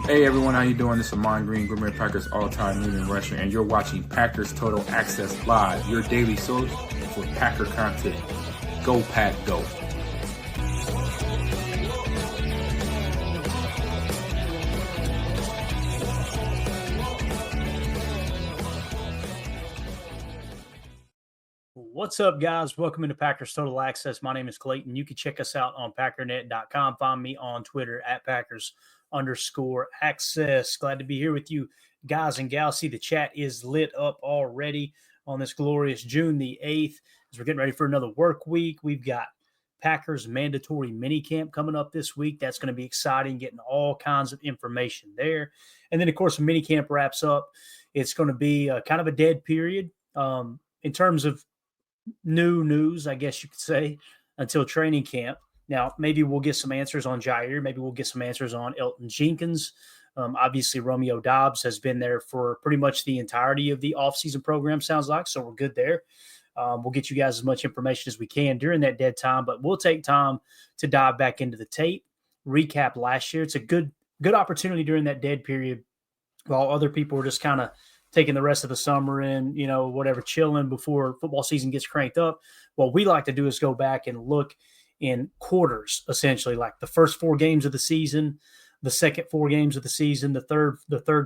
Hey everyone, how you doing? This is Amon Green, Gourmet Packers all-time leading rusher, and you're watching Packers Total Access Live, your daily source for Packer content. Go Pack, go! What's up, guys? Welcome into Packers Total Access. My name is Clayton. You can check us out on packernet.com. Find me on Twitter at Packers_access. Glad to be here with you, guys and gals. See, the chat is lit up already on this glorious June the 8th. As we're getting ready for another work week, we've got Packers mandatory minicamp coming up this week. That's going to be exciting, getting all kinds of information there. And then, of course, when minicamp wraps up, it's going to be kind of a dead period in terms of new news, I guess you could say, until training camp. Now, maybe we'll get some answers on Jair. Maybe we'll get some answers on Elton Jenkins. Obviously, Romeo Doubs has been there for pretty much the entirety of the offseason program, sounds like, so we're good there. We'll get you guys as much information as we can during that dead time, but we'll take time to dive back into the tape, recap last year. It's a good opportunity during that dead period while other people are just kind of taking the rest of the summer and, whatever, chilling before football season gets cranked up. What we like to do is go back and look in quarters, essentially, like the first 4 games of the season, the second 4 games of the season, the third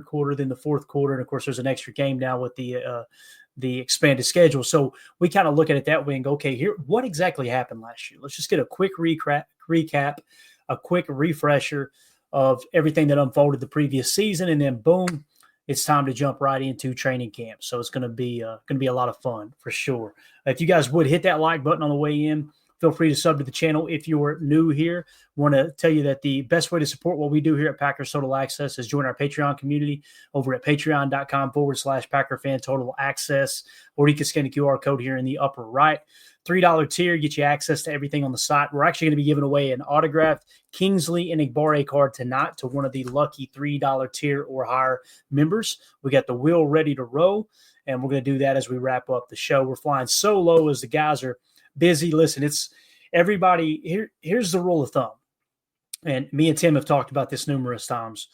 quarter, then the fourth quarter. And of course, there's an extra game now with the expanded schedule. So we kind of look at it that way and go, okay, here, what exactly happened last year? Let's just get a quick recap, a quick refresher of everything that unfolded the previous season. And then boom, it's time to jump right into training camp. So it's going to be a lot of fun for sure. If you guys would hit that like button on the way in, feel free to sub to the channel. If you're new here, want to tell you that the best way to support what we do here at Packers Total Access is join our Patreon community over at patreon.com/PackerFan Total Access, or you can scan the QR code here in the upper right. $3 tier gets you access to everything on the site. We're actually going to be giving away an autographed Kingsley and Igbare card tonight to one of the lucky $3 tier or higher members. We got the wheel ready to roll, and we're going to do that as we wrap up the show. We're flying solo as the guys are busy. Listen, it's everybody here. Here's the rule of thumb. And me and Tim have talked about this numerous times.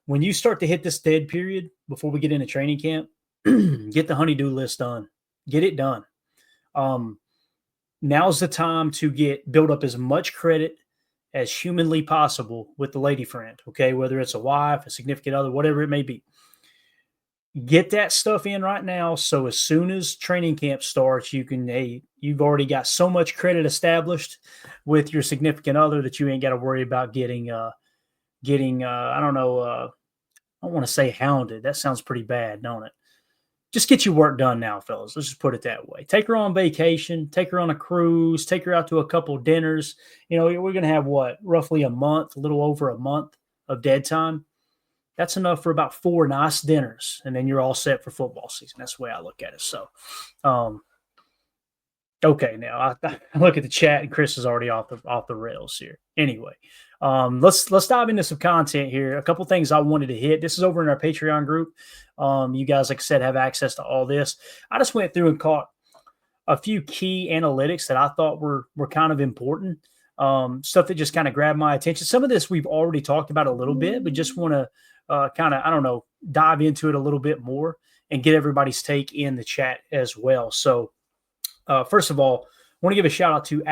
When you start to hit this dead period before we get into training camp, get the honey-do list done. Get it done. Now's the time to build up as much credit as humanly possible with the lady friend, okay? Whether it's a wife, a significant other, whatever it may be. Get that stuff in right now, so as soon as training camp starts, you've already got so much credit established with your significant other that you ain't got to worry about getting I don't want to say hounded. That sounds pretty bad, don't it? Just get your work done now, fellas. Let's just put it that way. Take her on vacation, take her on a cruise, take her out to a couple dinners. We're going to have roughly a little over a month of dead time. That's enough for about 4 nice dinners, and then you're all set for football season. That's the way I look at it. So, okay, now I look at the chat, and Chris is already off the rails here. Anyway, let's dive into some content here. A couple things I wanted to hit. This is over in our Patreon group. You guys, like I said, have access to all this. I just went through and caught a few key analytics that I thought were kind of important. Stuff that just kind of grabbed my attention. Some of this we've already talked about a little bit, but just want to dive into it a little bit more and get everybody's take in the chat as well. So first of all, I want to give a shout out to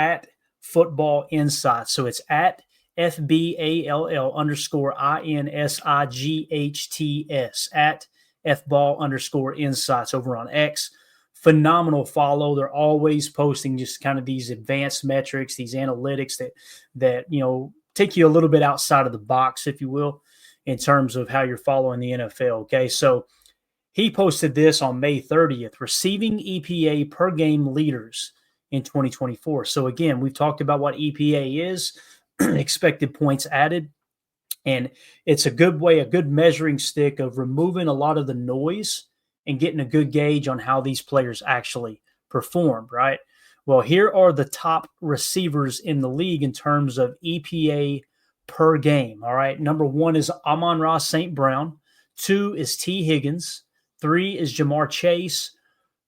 @Football Insights. So it's @FBALL_INSIGHTS @FBall_Insights over on X. Phenomenal follow. They're always posting just kind of these advanced metrics, these analytics that take you a little bit outside of the box, if you will, in terms of how you're following the NFL. Okay, so he posted this on May 30th, receiving EPA per game leaders in 2024. So again, we've talked about what EPA is, expected points added, and it's a good measuring stick of removing a lot of the noise and getting a good gauge on how these players actually performed, right? Well, here are the top receivers in the league in terms of EPA per game, all right? Number 1 is Amon-Ra St. Brown. 2 is T. Higgins. 3 is Jamar Chase.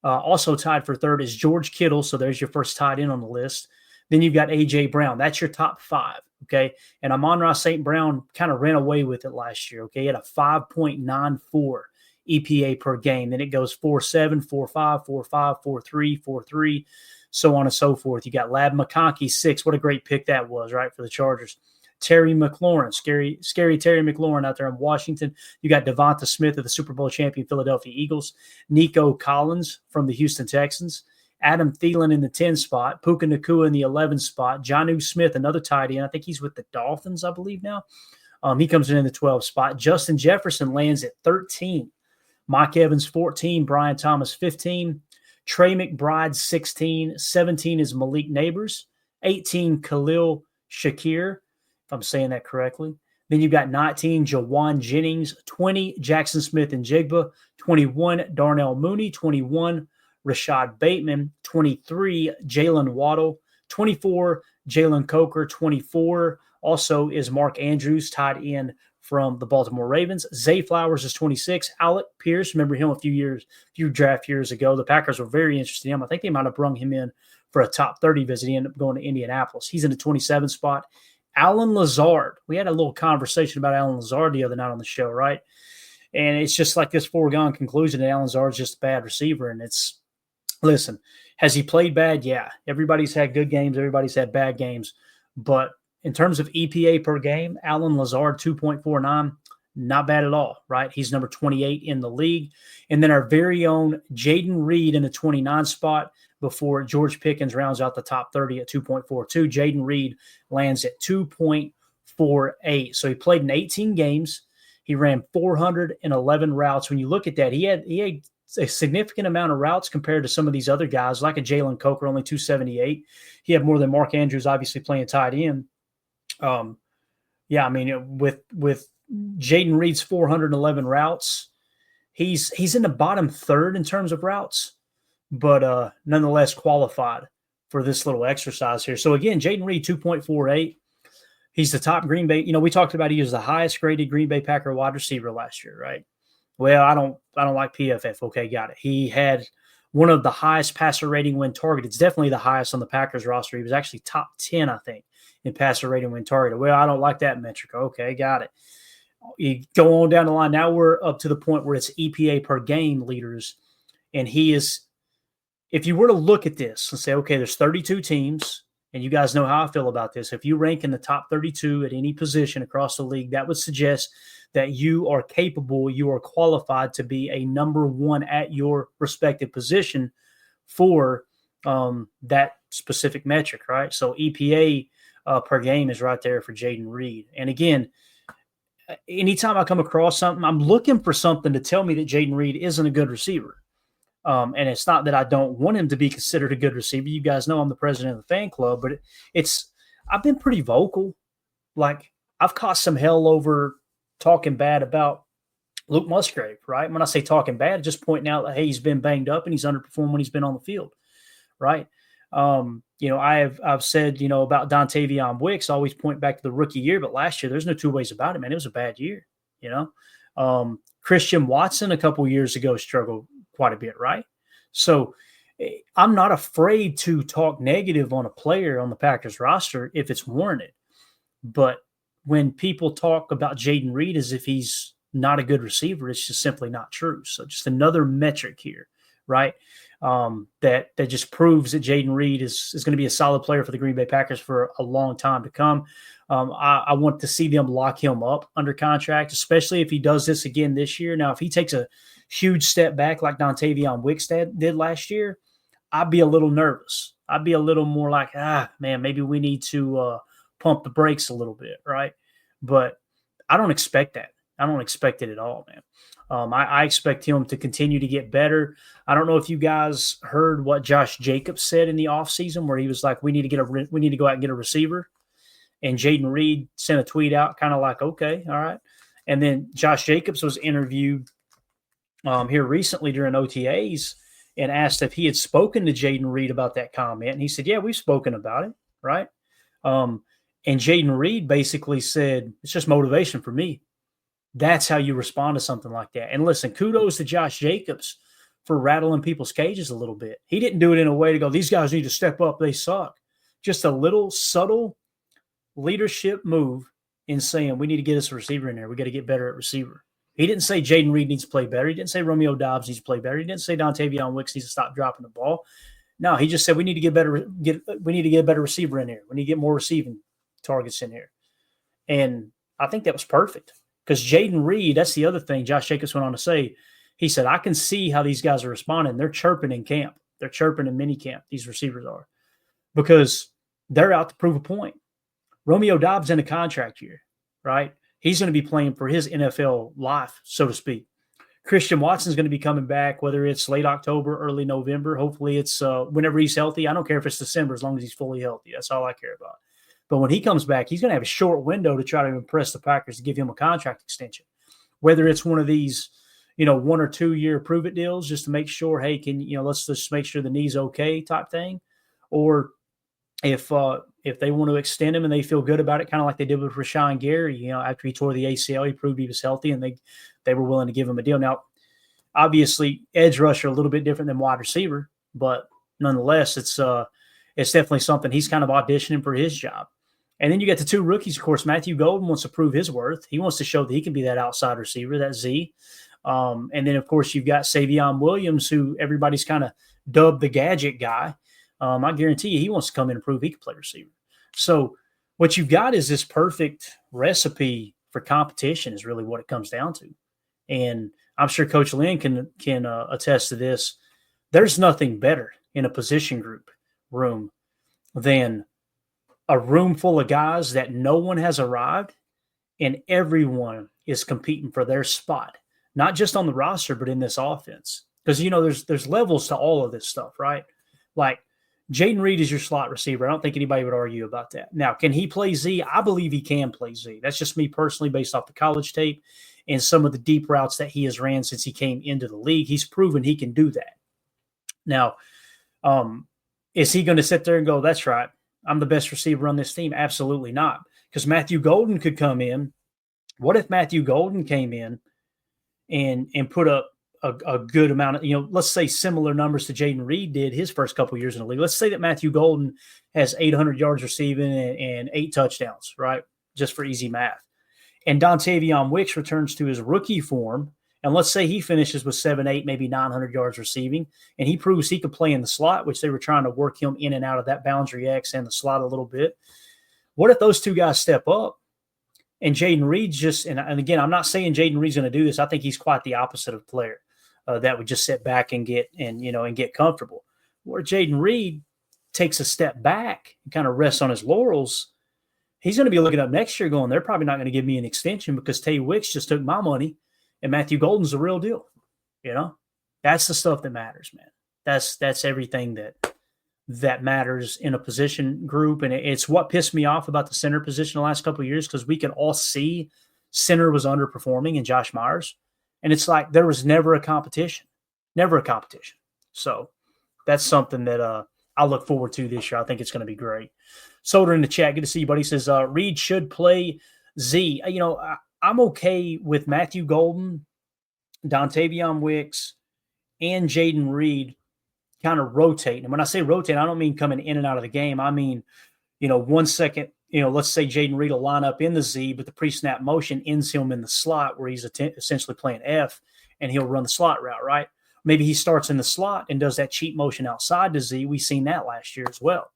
Also tied for 3rd is George Kittle, so there's your first tight end on the list. Then you've got A.J. Brown. That's your top 5, Okay. And Amon-Ra St. Brown kind of ran away with it last year. Okay. He had a 5.94 EPA per game. Then it goes 4.7, 4.5, 4.5, 4.3, 4.3, so on and so forth. You got Lab McConkey, 6. What a great pick that was, right, for the Chargers. Terry McLaurin, scary Terry McLaurin out there in Washington. You got Devonta Smith of the Super Bowl champion Philadelphia Eagles. Nico Collins from the Houston Texans. Adam Thielen in the 10 spot. Puka Nacua in the 11 spot. Jonnu Smith, another tight end. I think he's with the Dolphins, I believe now. He comes in the 12 spot. Justin Jefferson lands at 13. Mike Evans, 14. Brian Thomas, 15. Trey McBride, 16. 17 is Malik Neighbors. 18, Khalil Shakir, if I'm saying that correctly. Then you've got 19, Jawan Jennings. 20, Jackson Smith and Jigba. 21, Darnell Mooney. 21, Rashad Bateman. 23, Jalen Waddle. 24, Jalen Coker. 24 also is Mark Andrews, tied in from the Baltimore Ravens. Zay Flowers is 26. Alec Pierce, remember him a few draft years ago. The Packers were very interested in him. I think they might have brung him in for a top 30 visit. He ended up going to Indianapolis. He's in the 27 spot. Alan Lazard. We had a little conversation about Alan Lazard the other night on the show, right? And it's just like this foregone conclusion that Alan Lazard's just a bad receiver. And listen, has he played bad? Yeah. Everybody's had good games. Everybody's had bad games. But in terms of EPA per game, Alan Lazard, 2.49, not bad at all, right? He's number 28 in the league. And then our very own Jayden Reed in the 29 spot before George Pickens rounds out the top 30 at 2.42. Jayden Reed lands at 2.48. So he played in 18 games. He ran 411 routes. When you look at that, he had a significant amount of routes compared to some of these other guys, like a Jalen Coker, only 278. He had more than Mark Andrews, obviously playing tight end. With Jayden Reed's 411 routes, he's in the bottom third in terms of routes, but nonetheless qualified for this little exercise here. So again, Jayden Reed, 2.48. He's the top Green Bay. We talked about he was the highest graded Green Bay Packer wide receiver last year, right? Well, I don't like PFF. Okay, got it. He had one of the highest passer rating when targeted. It's definitely the highest on the Packers roster. He was actually top 10, I think, in passer rating when targeted. Well, I don't like that metric. Okay, got it. You go on down the line. Now we're up to the point where it's EPA per game leaders. And he is, if you were to look at this and say, okay, there's 32 teams, and you guys know how I feel about this. If you rank in the top 32 at any position across the league, that would suggest that you are capable, you are qualified to be a number one at your respective position for that specific metric, right? So EPA per game is right there for Jayden Reed. And again, anytime I come across something, I'm looking for something to tell me that Jayden Reed isn't a good receiver. And it's not that I don't want him to be considered a good receiver. You guys know I'm the president of the fan club, but I've been pretty vocal. Like, I've caught some hell over talking bad about Luke Musgrave, right? When I say talking bad, just pointing out that, hey, he's been banged up and he's underperformed when he's been on the field, right? I've said, about Dontavion Wicks, I always point back to the rookie year, but last year, there's no two ways about it, man. It was a bad year, Christian Watson a couple years ago struggled quite a bit, right? So I'm not afraid to talk negative on a player on the Packers roster if it's warranted. But when people talk about Jayden Reed as if he's not a good receiver, it's just simply not true. So just another metric here, right? That just proves that Jayden Reed is going to be a solid player for the Green Bay Packers for a long time to come. I want to see them lock him up under contract, especially if he does this again this year. Now, if he takes a huge step back like Dontavion Wicks did last year, I'd be a little nervous. I'd be a little more like, man, maybe we need to pump the brakes a little bit, right? But I don't expect that. I don't expect it at all, man. I expect him to continue to get better. I don't know if you guys heard what Josh Jacobs said in the offseason where he was like, we need to go out and get a receiver. And Jayden Reed sent a tweet out kind of like, okay, all right. And then Josh Jacobs was interviewed here recently during OTAs and asked if he had spoken to Jayden Reed about that comment. And he said, yeah, we've spoken about it, right? And Jayden Reed basically said, it's just motivation for me. That's how you respond to something like that. And listen, kudos to Josh Jacobs for rattling people's cages a little bit. He didn't do it in a way to go, these guys need to step up, they suck. Just a little subtle leadership move in saying we need to get us a receiver in there. We got to get better at receiver. He didn't say Jayden Reed needs to play better. He didn't say Romeo Doubs needs to play better. He didn't say Dontavion Wicks needs to stop dropping the ball. No, he just said we need to get better. We need to get a better receiver in here. We need to get more receiving targets in here. And I think that was perfect because Jayden Reed, that's the other thing Josh Jacobs went on to say. He said, I can see how these guys are responding. They're chirping in camp. They're chirping in mini camp, these receivers are, because they're out to prove a point. Romeo Doubs in a contract year, right? He's going to be playing for his NFL life, so to speak. Christian Watson's going to be coming back, whether it's late October, early November. Hopefully it's whenever he's healthy. I don't care if it's December as long as he's fully healthy. That's all I care about. But when he comes back, he's going to have a short window to try to impress the Packers to give him a contract extension, whether it's one of these, 1 or 2 year prove it deals just to make sure, hey, let's just make sure the knee's okay type thing. Or if they want to extend him and they feel good about it, kind of like they did with Rashawn Gary, after he tore the ACL, he proved he was healthy and they were willing to give him a deal. Now, obviously, edge rusher a little bit different than wide receiver, but nonetheless, it's definitely something he's kind of auditioning for his job. And then you get the 2 rookies, of course. Matthew Golden wants to prove his worth. He wants to show that he can be that outside receiver, that Z. And then, of course, you've got Savion Williams, who everybody's kind of dubbed the gadget guy. I guarantee you he wants to come in and prove he can play receiver. So what you've got is this perfect recipe for competition is really what it comes down to. And I'm sure Coach Lynn can attest to this. There's nothing better in a position group room than a room full of guys that no one has arrived and everyone is competing for their spot, not just on the roster, but in this offense. Because, there's levels to all of this stuff, right? Like, Jayden Reed is your slot receiver. I don't think anybody would argue about that. Now, can he play Z? I believe he can play Z. That's just me personally based off the college tape and some of the deep routes that he has ran since he came into the league. He's proven he can do that. Now, is he going to sit there and go, that's right, I'm the best receiver on this team? Absolutely not. Because Matthew Golden could come in. What if Matthew Golden came in and put up a good amount of, let's say similar numbers to Jayden Reed did his first couple years in the league. Let's say that Matthew Golden has 800 yards receiving and 8 touchdowns, right? Just for easy math. And Dontavion Wicks returns to his rookie form. And let's say he finishes with 7, 8, maybe 900 yards receiving. And he proves he could play in the slot, which they were trying to work him in and out of that boundary X and the slot a little bit. What if those 2 guys step up? And Jayden Reed and again, I'm not saying Jayden Reed's going to do this. I think he's quite the opposite of player. That would just sit back and get comfortable. Where Jayden Reed takes a step back and kind of rests on his laurels, he's going to be looking up next year going, they're probably not going to give me an extension because Tay Wicks just took my money and Matthew Golden's the real deal. That's the stuff that matters, man. That's everything that matters in a position group. And it's what pissed me off about the center position the last couple of years, because we can all see center was underperforming in Josh Myers. And it's like there was never a competition. So that's something that I look forward to this year. I think it's going to be great. Solder in the chat, good to see you, buddy. He says Reed should play Z. I'm okay with Matthew Golden, Dontavion Wicks, and Jayden Reed kind of rotating. And when I say rotate, I don't mean coming in and out of the game. I mean, 1 second, let's say Jayden Reed will line up in the Z, but the pre-snap motion ends him in the slot where he's essentially playing F, and he'll run the slot route, right? Maybe he starts in the slot and does that cheat motion outside the Z. We've seen that last year as well.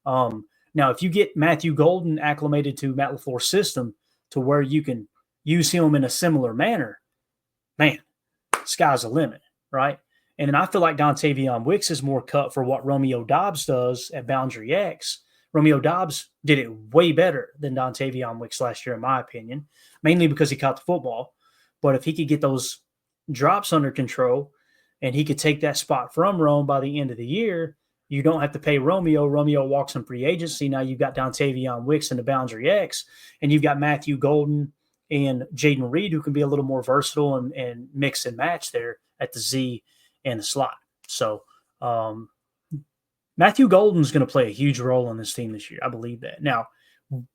Now, if you get Matthew Golden acclimated to Matt LaFleur's system to where you can use him in a similar manner, man, sky's the limit, right? And then I feel like Dontavion Wicks is more cut for what Romeo Doubs does at boundary X. Romeo Doubs did it way better than Dontavion Wicks last year, in my opinion, mainly because he caught the football. But if he could get those drops under control and he could take that spot from Rome by the end of the year, you don't have to pay Romeo. Romeo walks in free agency. Now you've got Dontavion Wicks in the boundary X, and you've got Matthew Golden and Jayden Reed, who can be a little more versatile and mix and match there at the Z and the slot. So Matthew Golden's going to play a huge role on this team this year. I believe that. Now,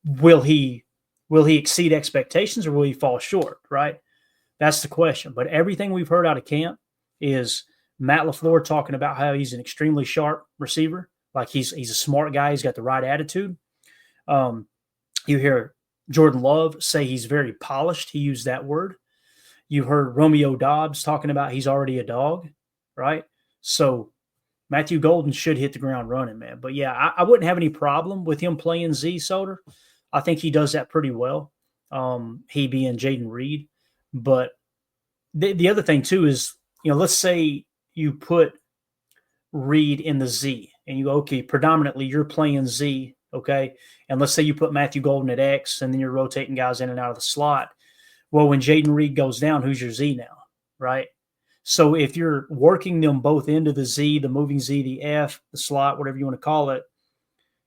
will he exceed expectations or will he fall short, right? That's the question. But everything we've heard out of camp is Matt LaFleur talking about how he's an extremely sharp receiver. Like he's a smart guy. He's got the right attitude. You hear Jordan Love say he's very polished. He used that word. You heard Romeo Dobbs talking about he's already a dog, right? So Matthew Golden should hit the ground running, man. But yeah, I wouldn't have any problem with him playing Z Soder. I think he does that pretty well. He being Jayden Reed. But the other thing too is, let's say you put Reed in the Z and you go, okay, predominantly you're playing Z, okay? And let's say you put Matthew Golden at X and then you're rotating guys in and out of the slot. Well, when Jayden Reed goes down, who's your Z now, right? So if you're working them both into the Z, the moving Z, the F, the slot, whatever you want to call it,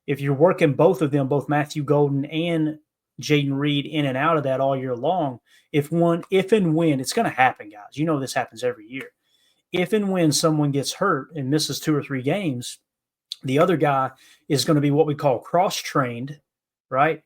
if you're working both of them, both Matthew Golden and Jayden Reed in and out of that all year long, if and when, it's going to happen, guys. This happens every year. If and when someone gets hurt and misses 2 or 3 games, the other guy is going to be what we call cross-trained, right,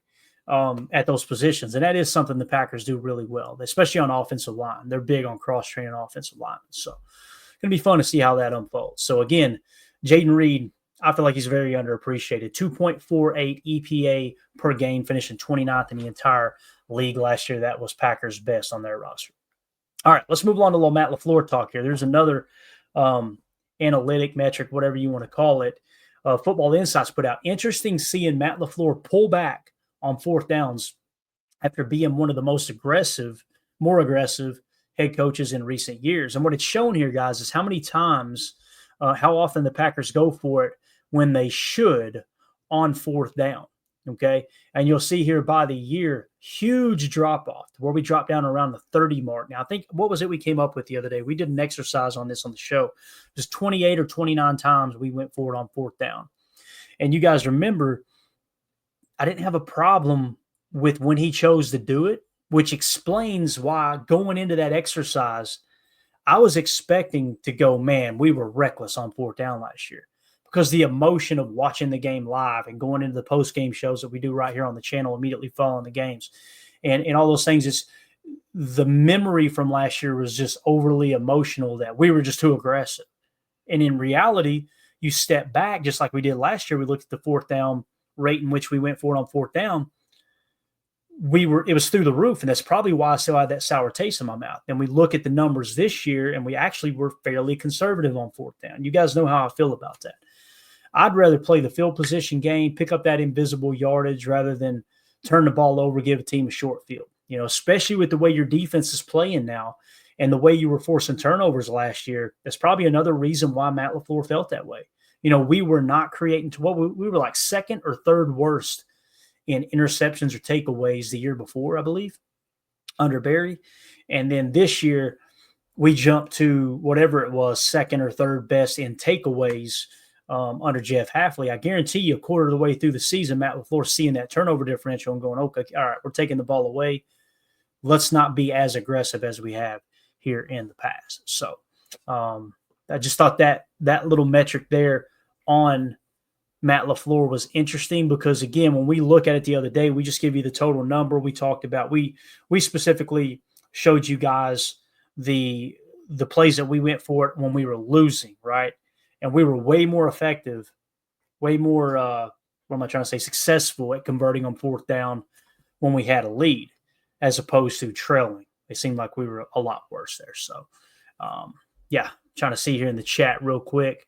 at those positions. And that is something the Packers do really well, especially on offensive line. They're big on cross-training offensive linemen. So it's going to be fun to see how that unfolds. So, again, Jayden Reed, I feel like he's very underappreciated. 2.48 EPA per game, finishing 29th in the entire league last year. That was Packers' best on their roster. All right, let's move on to a little Matt LaFleur talk here. There's another analytic metric, whatever you want to call it. Football Insights put out. Interesting seeing Matt LaFleur pull back on 4th downs after being one of the more aggressive head coaches in recent years. And what it's shown here, guys, is how many times, how often the Packers go for it when they should on 4th down. Okay. And you'll see here by the year, huge drop off where we drop down around the 30 mark. Now, I think, what was it we came up with the other day? We did an exercise on this on the show. Just 28 or 29 times we went for it on 4th down. And you guys remember, I didn't have a problem with when he chose to do it, which explains why going into that exercise, I was expecting to go, man, we were reckless on 4th down last year. Because the emotion of watching the game live and going into the post-game shows that we do right here on the channel immediately following the games and all those things, is the memory from last year was just overly emotional that we were just too aggressive. And in reality, you step back just like we did last year. We looked at the 4th down rate in which we went for it on 4th down. It was through the roof, and that's probably why I still had that sour taste in my mouth. And we look at the numbers this year, and we actually were fairly conservative on 4th down. You guys know how I feel about that. I'd rather play the field position game, pick up that invisible yardage rather than turn the ball over, give a team a short field. Especially with the way your defense is playing now and the way you were forcing turnovers last year. That's probably another reason why Matt LaFleur felt that way. We were not creating we were like 2nd or 3rd worst in interceptions or takeaways the year before, I believe, under Barry. And then this year we jumped to whatever it was, 2nd or 3rd best in takeaways under Jeff Hafley. I guarantee you a quarter of the way through the season, Matt LaFleur seeing that turnover differential and going, okay, all right, we're taking the ball away. Let's not be as aggressive as we have here in the past. So I just thought that little metric there on Matt LaFleur was interesting because, again, when we look at it the other day, we just give you the total number. We talked about, we specifically showed you guys the plays that we went for it when we were losing, right? And we were way more effective, way more, what am I trying to say, successful at converting on 4th down when we had a lead as opposed to trailing. It seemed like we were a lot worse there. So, trying to see here in the chat real quick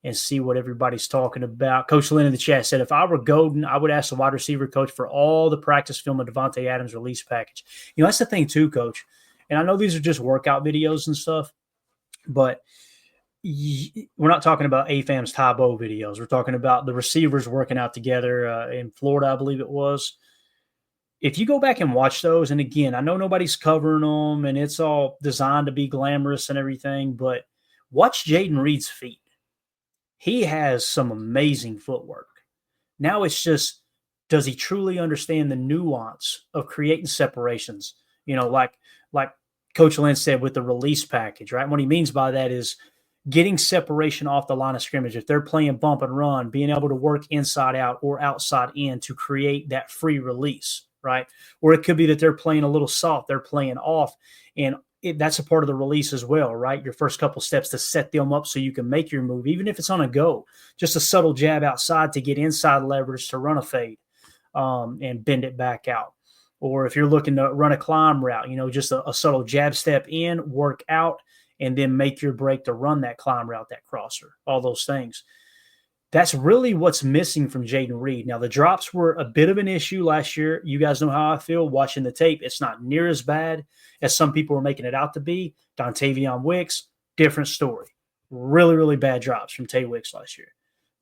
and see what everybody's talking about. Coach Lynn in the chat said, if I were Golden, I would ask the wide receiver coach for all the practice film of Devontae Adams release package. That's the thing too, Coach. And I know these are just workout videos and stuff, but we're not talking about AFAM's Tybo videos. We're talking about the receivers working out together in Florida, I believe it was. If you go back and watch those, and again, I know nobody's covering them and it's all designed to be glamorous and everything, but watch Jayden Reed's feet. He has some amazing footwork. Now it's just, does he truly understand the nuance of creating separations? Like Coach Lynn said with the release package, right? And what he means by that is getting separation off the line of scrimmage. If they're playing bump and run, being able to work inside out or outside in to create that free release, right? Or it could be that they're playing a little soft, they're playing off, and that's a part of the release as well, right? Your first couple steps to set them up so you can make your move, even if it's on a go, just a subtle jab outside to get inside leverage to run a fade. and bend it back out. Or if you're looking to run a climb route, just a subtle jab step in, work out, and then make your break to run that climb route, that crosser, all those things. That's really what's missing from Jayden Reed. Now, the drops were a bit of an issue last year. You guys know how I feel watching the tape. It's not near as bad as some people were making it out to be. Dontavion Wicks, different story. Really, really bad drops from Tay Wicks last year.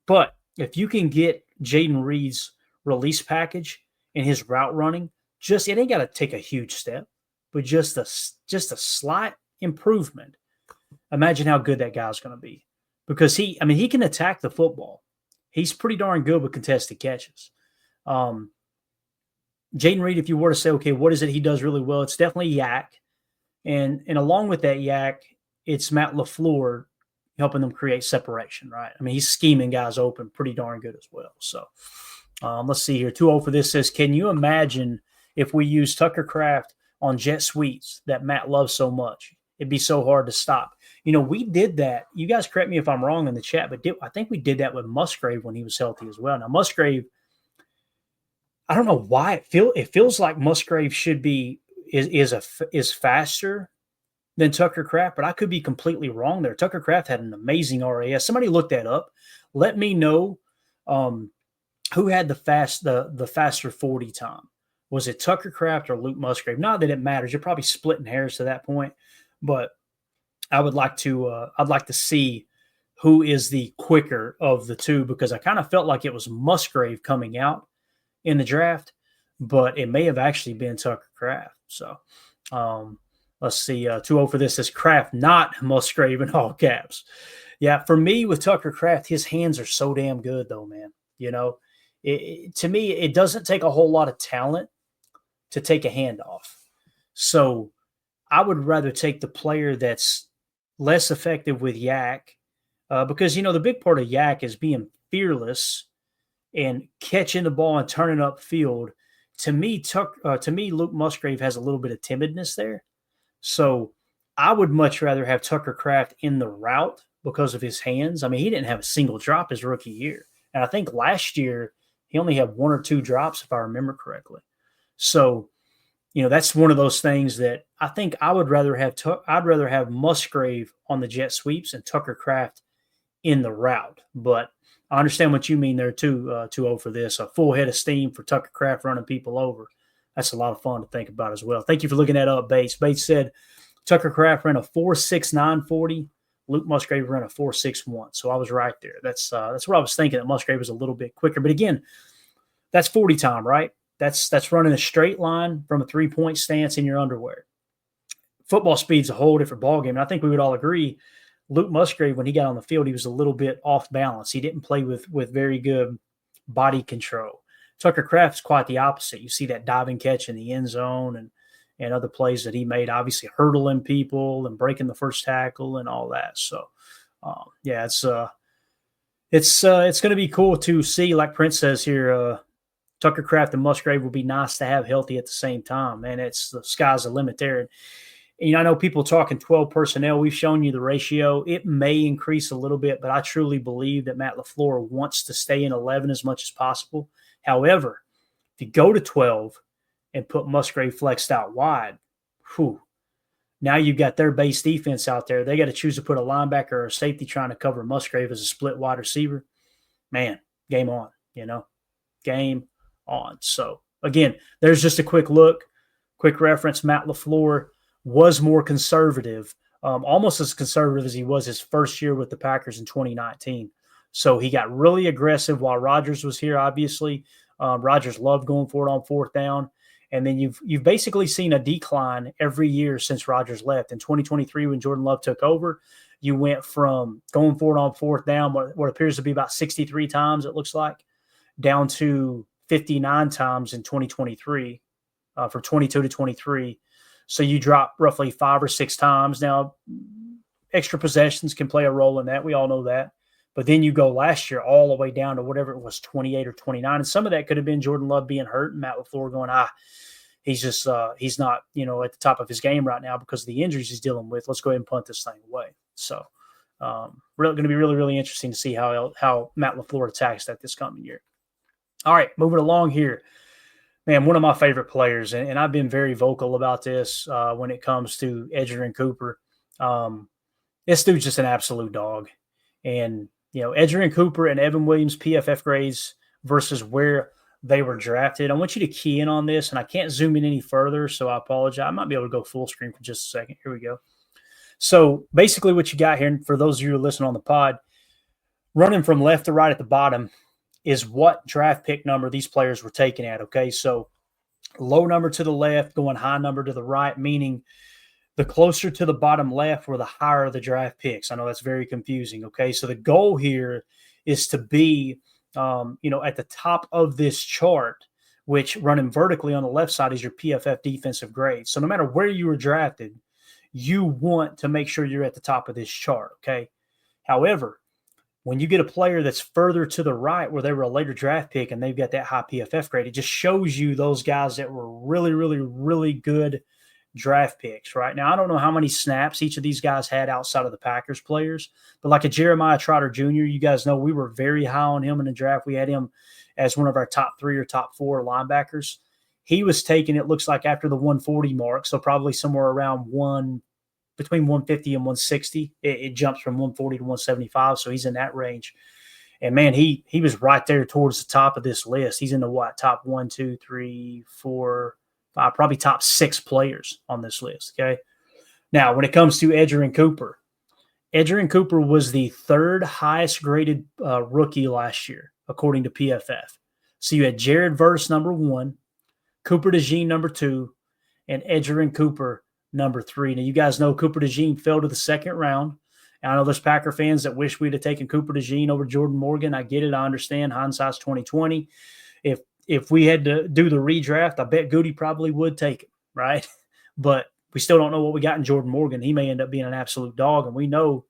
But if you can get Jayden Reed's release package and his route running, it ain't got to take a huge step, but just a slight improvement. Imagine how good that guy's going to be. Because he can attack the football. He's pretty darn good with contested catches. Jayden Reed, if you were to say, okay, what is it he does really well? It's definitely yak. And along with that yak, it's Matt LaFleur helping them create separation, right? I mean, he's scheming guys open pretty darn good as well. So let's see here. 2-0 for this says, can you imagine if we use Tucker Kraft on jet sweeps that Matt loves so much? It'd be so hard to stop. We did that. You guys correct me if I'm wrong in the chat, but I think we did that with Musgrave when he was healthy as well. Now, Musgrave, I don't know why it feels like Musgrave is faster than Tucker Kraft, but I could be completely wrong there. Tucker Kraft had an amazing RAS. Somebody look that up. Let me know who had the faster 40 time. Was it Tucker Kraft or Luke Musgrave? Not that it matters. You're probably splitting hairs to that point, but I would like to I'd like to see who is the quicker of the two, because I kind of felt like it was Musgrave coming out in the draft, but it may have actually been Tucker Kraft. So let's see. 2-0 for this is Kraft, not Musgrave in all caps. Yeah, for me with Tucker Kraft, his hands are so damn good though, man. To me, it doesn't take a whole lot of talent to take a handoff. So I would rather take the player that's less effective with yak, because, the big part of yak is being fearless and catching the ball and turning upfield. To me, Luke Musgrave has a little bit of timidness there. So I would much rather have Tucker Kraft in the route because of his hands. I mean, he didn't have a single drop his rookie year. And I think last year he only had 1 or 2 drops, if I remember correctly. So, that's one of those things that I think I would rather have. I'd rather have Musgrave on the jet sweeps and Tucker Kraft in the route. But I understand what you mean there too. 2-0 for this. A full head of steam for Tucker Kraft running people over. That's a lot of fun to think about as well. Thank you for looking that up, Bates. Bates said Tucker Kraft ran a 4.69 40. Luke Musgrave ran a 4.61. So I was right there. That's what I was thinking, that Musgrave was a little bit quicker. But again, that's 40 time, right? That's running a straight line from a 3-point stance in your underwear. Football speed's a whole different ballgame. And I think we would all agree, Luke Musgrave, when he got on the field, he was a little bit off balance. He didn't play with very good body control. Tucker Kraft's quite the opposite. You see that diving catch in the end zone and other plays that he made, obviously hurdling people and breaking the first tackle and all that. So, it's going to be cool to see, like Prince says here, Tucker Kraft and Musgrave will be nice to have healthy at the same time. Man, the sky's the limit there. And, I know people talking 12 personnel. We've shown you the ratio. It may increase a little bit, but I truly believe that Matt LaFleur wants to stay in 11 as much as possible. However, if you go to 12 and put Musgrave flexed out wide, now you've got their base defense out there. They got to choose to put a linebacker or a safety trying to cover Musgrave as a split wide receiver. Man, game on, game on. So, again, there's just a quick reference. Matt LaFleur was more conservative, almost as conservative as he was his first year with the Packers in 2019. So he got really aggressive while Rodgers was here, obviously. Rodgers loved going for it on 4th down. And then you've basically seen a decline every year since Rodgers left. In 2023, when Jordan Love took over, you went from going for it on 4th down, what appears to be about 63 times, it looks like, down to 59 times in 2023 for 22 to 23. So you drop roughly 5 or 6 times. Now, extra possessions can play a role in that. We all know that. But then you go last year all the way down to whatever it was, 28 or 29. And some of that could have been Jordan Love being hurt and Matt LaFleur going, he's just he's not, at the top of his game right now because of the injuries he's dealing with. Let's go ahead and punt this thing away. So going to be really, really interesting to see how Matt LaFleur attacks that this coming year. All right, moving along here. Man, one of my favorite players, and I've been very vocal about this when it comes to Edgerrin Cooper. Um, this dude's just an absolute dog. And, Edgerrin Cooper and Evan Williams PFF grades versus where they were drafted. I want you to key in on this, and I can't zoom in any further, so I apologize. I might be able to go full screen for just a second. Here we go. So basically what you got here, and for those of you who listen on the pod, running from left to right at the bottom is what draft pick number these players were taken at, okay? So low number to the left, going high number to the right, meaning the closer to the bottom left were the higher the draft picks. I know that's very confusing, okay? So the goal here is to be, at the top of this chart, which running vertically on the left side is your PFF defensive grade. So no matter where you were drafted, you want to make sure you're at the top of this chart, okay? However, when you get a player that's further to the right where they were a later draft pick and they've got that high PFF grade, it just shows you those guys that were really, really, really good draft picks, right? Now, I don't know how many snaps each of these guys had outside of the Packers players, but like a Jeremiah Trotter Jr., you guys know we were very high on him in the draft. We had him as one of our top 3 or top 4 linebackers. He was taken, it looks like, after the 140 mark, so probably somewhere around between 150 and 160. It jumps from 140 to 175, so he's in that range. And, man, he was right there towards the top of this list. He's in the top 1, 2, 3, 4, 5, probably top 6 players on this list, okay? Now, when it comes to Edgerrin Cooper was the 3rd highest graded rookie last year, according to PFF. So you had Jared Verse, number 1, Cooper DeJean, number 2, and Edgerrin Cooper, number 3. Now, you guys know Cooper DeJean fell to the 2nd round. And I know there's Packer fans that wish we'd have taken Cooper DeJean over Jordan Morgan. I get it. I understand. Hindsight's 2020. If we had to do the redraft, I bet Goody probably would take it, right? But we still don't know what we got in Jordan Morgan. He may end up being an absolute dog. And we know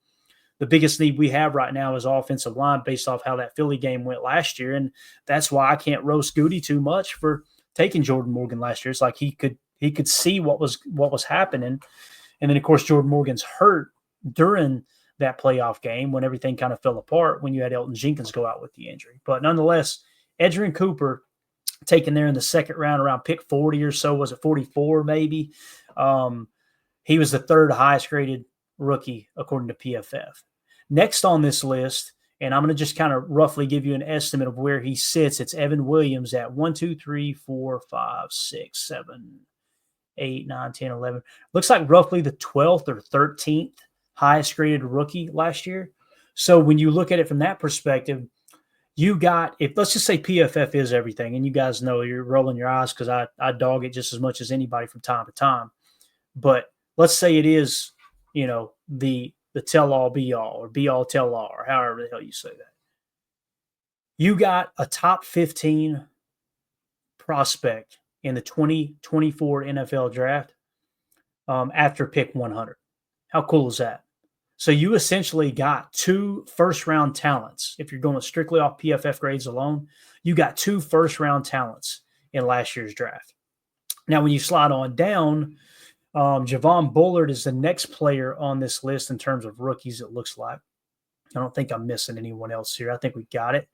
the biggest need we have right now is offensive line based off how that Philly game went last year. And that's why I can't roast Goody too much for taking Jordan Morgan last year. It's like he could see what was happening. And then, of course, Jordan Morgan's hurt during that playoff game when everything kind of fell apart when you had Elton Jenkins go out with the injury. But nonetheless, Edgerrin Cooper taken there in the 2nd round around pick 40 or so. Was it 44 maybe? He was the 3rd highest graded rookie according to PFF. Next on this list, and I'm going to just kind of roughly give you an estimate of where he sits. It's Evan Williams at 1, 2, 3, 4, 5, 6, 7, 8, 9, 10, 11. Looks like roughly the 12th or 13th highest graded rookie last year. So when you look at it from that perspective, you got, if let's just say PFF is everything, and you guys know you're rolling your eyes because I dog it just as much as anybody from time to time. But let's say it is, the tell-all be-all or be-all tell-all or however the hell you say that. You got a top 15 prospect in the 2024 NFL draft after pick 100. How cool is that? So you essentially got 2 first-round talents. If you're going strictly off PFF grades alone, you got 2 first-round talents in last year's draft. Now, when you slide on down, Javon Bullard is the next player on this list in terms of rookies, it looks like. I don't think I'm missing anyone else here. I think we got it.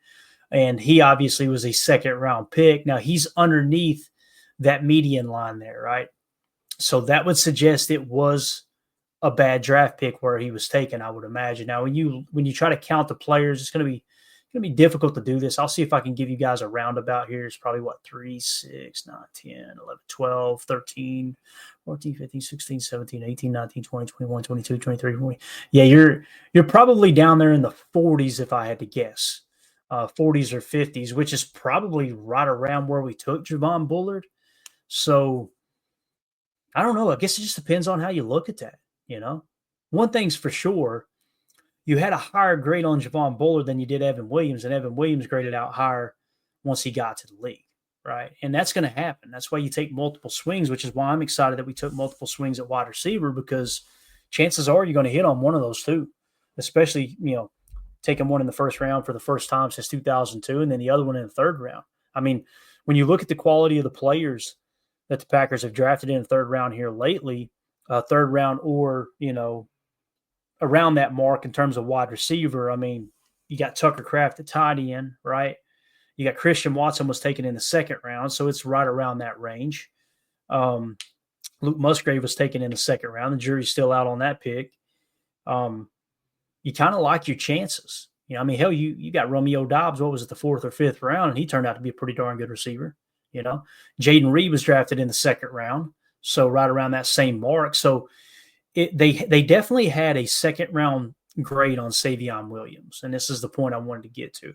And he obviously was a 2nd-round pick. Now, he's underneath that median line there, right? So that would suggest it was a bad draft pick where he was taken, I would imagine. Now, when you try to count the players, it's going to be difficult to do this. I'll see if I can give you guys a roundabout here. It's probably 3, 6, 9, 10, 11, 12, 13, 14, 15, 16, 17, 18, 19, 20, 21, 22, 23, 20. Yeah, you're probably down there in the 40s if I had to guess. 40s or 50s, which is probably right around where we took Javon Bullard. So I don't know. I guess it just depends on how you look at that. One thing's for sure, you had a higher grade on Javon Bullard than you did Evan Williams, and Evan Williams graded out higher once he got to the league, right? And that's going to happen. That's why you take multiple swings, which is why I'm excited that we took multiple swings at wide receiver, because chances are you're going to hit on one of those 2, especially, taking one in the 1st round for the first time since 2002 and then the other one in the 3rd round. I mean, when you look at the quality of the players that the Packers have drafted in the 3rd round here lately, 3rd round or, around that mark in terms of wide receiver. I mean, you got Tucker Kraft at tight end, right? You got Christian Watson was taken in the second round, so it's right around that range. Luke Musgrave was taken in the second round. The jury's still out on that pick. You kind of like your chances. You know, I mean, hell, you got Romeo Doubs. What was it, the fourth or fifth round? And he turned out to be a pretty darn good receiver. You know, Jayden Reed was drafted in the second round, so right around that same mark. So they definitely had a second round grade on Savion Williams, and this is the point I wanted to get to.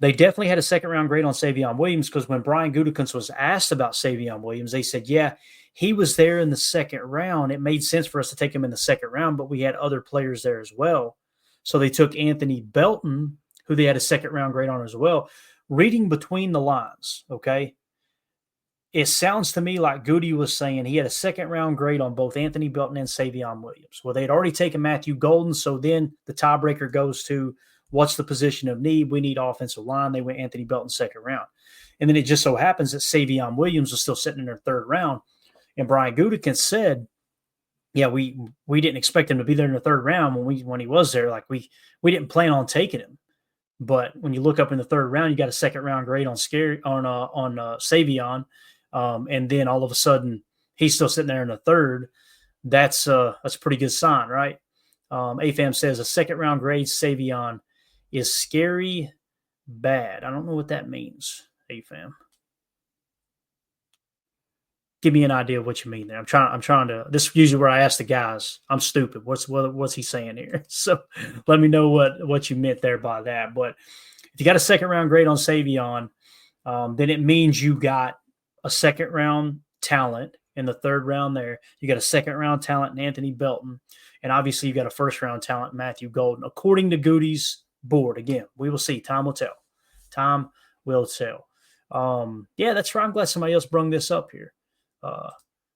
They definitely had a second round grade on Savion Williams because when Brian Gutekunst was asked about Savion Williams, they said, yeah, he was there in the second round. It made sense for us to take him in the second round, but we had other players there as well. So they took Anthony Belton, who they had a second round grade on as well. Reading between the lines, okay, it sounds to me like Goody was saying he had a second round grade on both Anthony Belton and Savion Williams. Well, they had already taken Matthew Golden, so then the tiebreaker goes to what's the position of need? We need offensive line. They went Anthony Belton second round. And then it just so happens that Savion Williams was still sitting in their third round. And Brian Gutekunst said, yeah, we didn't expect him to be there in the third round when he was there. Like we didn't plan on taking him. But when you look up in the third round, you got a second round grade on Savion. And then all of a sudden he's still sitting there in the third. That's a pretty good sign, right? AFAM says a second round grade Savion is scary bad. I don't know what that means, AFAM. Give me an idea of what you mean there. I'm trying to. This is usually where I ask the guys. I'm stupid. What's he saying here? So let me know what you meant there by that. But if you got a second round grade on Savion, then it means you got a second round talent in the third round there. You got a second round talent in Anthony Belton, and obviously you got a first round talent in Matthew Golden, according to Goody's board. Again, we will see. Time will tell. Time will tell. Yeah, that's right. I'm glad somebody else brung this up here.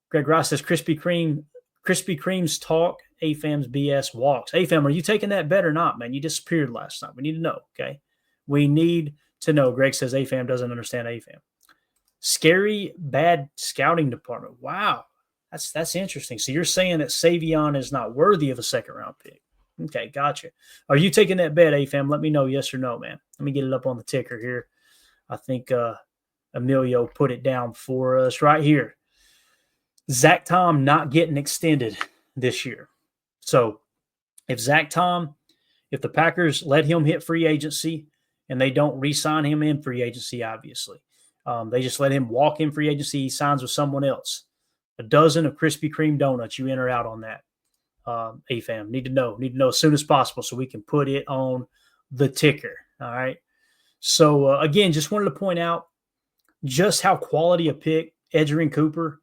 Greg Ross says Krispy Kreme's talk, AFAM's BS walks. AFAM, are you taking that bet or not, man? You disappeared last night. We need to know, okay? We need to know. Greg says AFAM doesn't understand AFAM. Scary, bad scouting department. Wow. That's interesting. So you're saying that Savion is not worthy of a second-round pick. Okay, gotcha. Are you taking that bet, AFAM? Let me know, yes or no, man. Let me get it up on the ticker here. I think Emilio put it down for us right here. Zach Tom not getting extended this year. So if the Packers let him hit free agency and they don't re-sign him in free agency, obviously, they just let him walk in free agency, he signs with someone else. A dozen of Krispy Kreme donuts, you in or out on that. AFAM, need to know as soon as possible so we can put it on the ticker. All right. So again, just wanted to point out just how quality a pick Edgerrin Cooper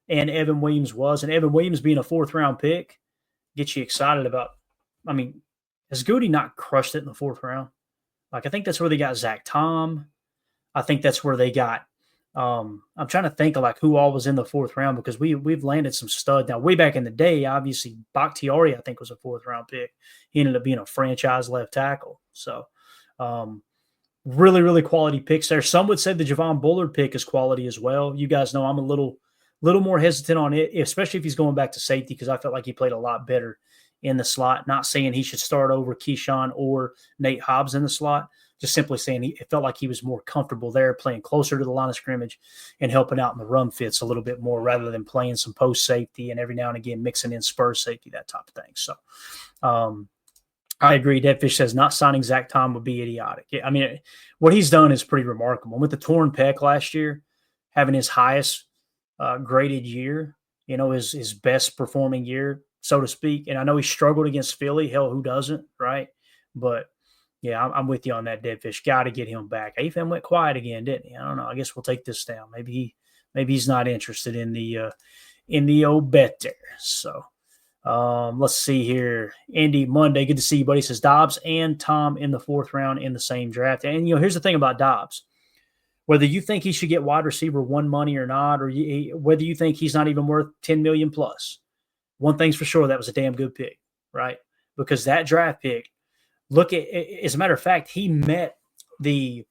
and Evan Williams was. And Evan Williams being a fourth round pick gets you excited about. I mean, has Goody not crushed it in the fourth round? Like, I think that's where they got Zach Tom. I think that's where they got. I'm trying to think of like who all was in the fourth round because we've landed some stud. Now, way back in the day, obviously Bakhtiari, I think, was a fourth round pick. He ended up being a franchise left tackle. So really, really quality picks there. Some would say the Javon Bullard pick is quality as well. You guys know I'm a little more hesitant on it, especially if he's going back to safety because I felt like he played a lot better in the slot. Not saying he should start over Keyshawn or Nate Hobbs in the slot, just simply saying it felt like he was more comfortable there, playing closer to the line of scrimmage and helping out in the run fits a little bit more rather than playing some post safety and every now and again mixing in spur safety, that type of thing. So I agree. Deadfish says not signing Zach Tom would be idiotic. I mean, what he's done is pretty remarkable. With the torn pec last year, having his highest graded year, his best performing year, so to speak. And I know he struggled against Philly. Hell, who doesn't, right? But yeah, I'm with you on that, Deadfish. Got to get him back. AFM went quiet again, didn't he? I don't know. I guess we'll take this down. Maybe he's not interested in the old bet there. So let's see here. Andy Monday, good to see you, buddy. Says Dobbs and Tom in the fourth round in the same draft. And here's the thing about Dobbs. Whether you think he should get wide receiver one money or not, or whether you think he's not even worth $10 million plus, one thing's for sure, that was a damn good pick, right? Because that draft pick, look at, as a matter of fact, he met the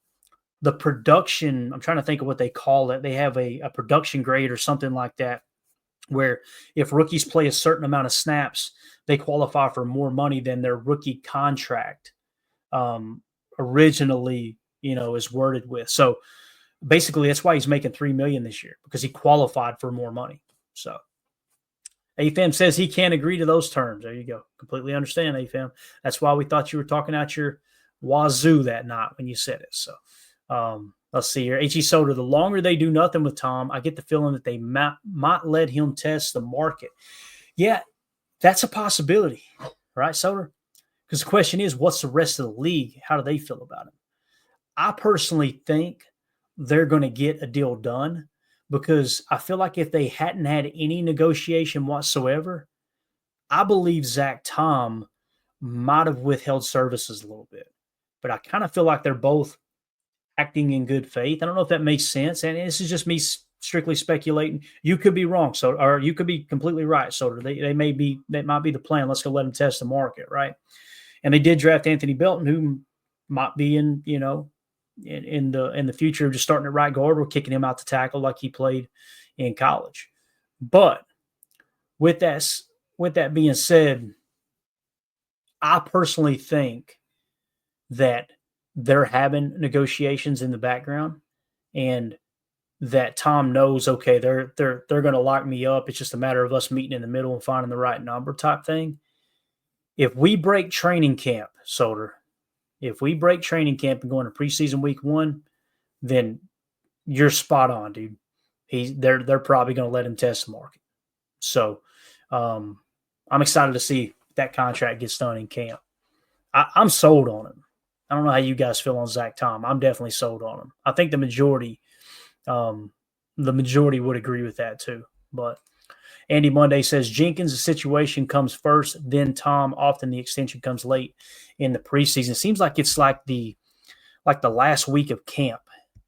production. I'm trying to think of what they call it. They have a production grade or something like that, where if rookies play a certain amount of snaps, they qualify for more money than their rookie contract originally is worded with. So basically, that's why he's making $3 million this year, because he qualified for more money. So AFM says he can't agree to those terms. There you go. Completely understand, AFM. That's why we thought you were talking out your wazoo that night when you said it. So let's see here. H.E. Soder, the longer they do nothing with Tom, I get the feeling that they might let him test the market. Yeah, that's a possibility, right, Soder? Because the question is, what's the rest of the league? How do they feel about him? I personally think they're going to get a deal done, because I feel like if they hadn't had any negotiation whatsoever, I believe Zach Tom might have withheld services a little bit. But I kind of feel like they're both acting in good faith. I don't know if that makes sense. And this is just me strictly speculating. You could be wrong, or you could be completely right. So that might be the plan. Let's go let them test the market, right? And they did draft Anthony Belton, who might be in the future of just starting at right guard. We're kicking him out to tackle like he played in college. But with that being said, I personally think that they're having negotiations in the background, and that Tom knows, okay, they're going to lock me up. It's just a matter of us meeting in the middle and finding the right number type thing. If we break training camp, Soder, if we break training camp and go into preseason week 1, then you're spot on, dude. They're probably going to let him test the market. So I'm excited to see if that contract gets done in camp. I'm sold on him. I don't know how you guys feel on Zach Tom. I'm definitely sold on him. I think the majority would agree with that too. But Andy Monday says Jenkins, the situation comes first, then Tom. Often the extension comes late in the preseason. It seems like it's like the last week of camp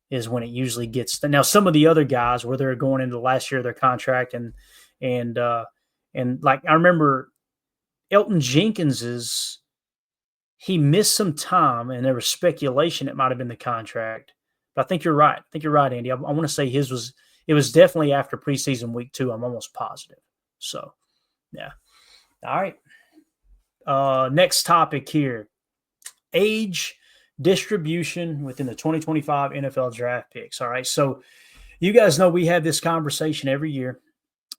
is when it usually gets. Now, some of the other guys, where they're going into the last year of their contract, and like I remember Elton Jenkins's, he missed some time, and there was speculation it might have been the contract. But I think you're right. Andy. I want to say it was definitely after preseason week 2. I'm almost positive. So, yeah. All right. Next topic here. Age distribution within the 2025 NFL draft picks. All right. So, you guys know we have this conversation every year,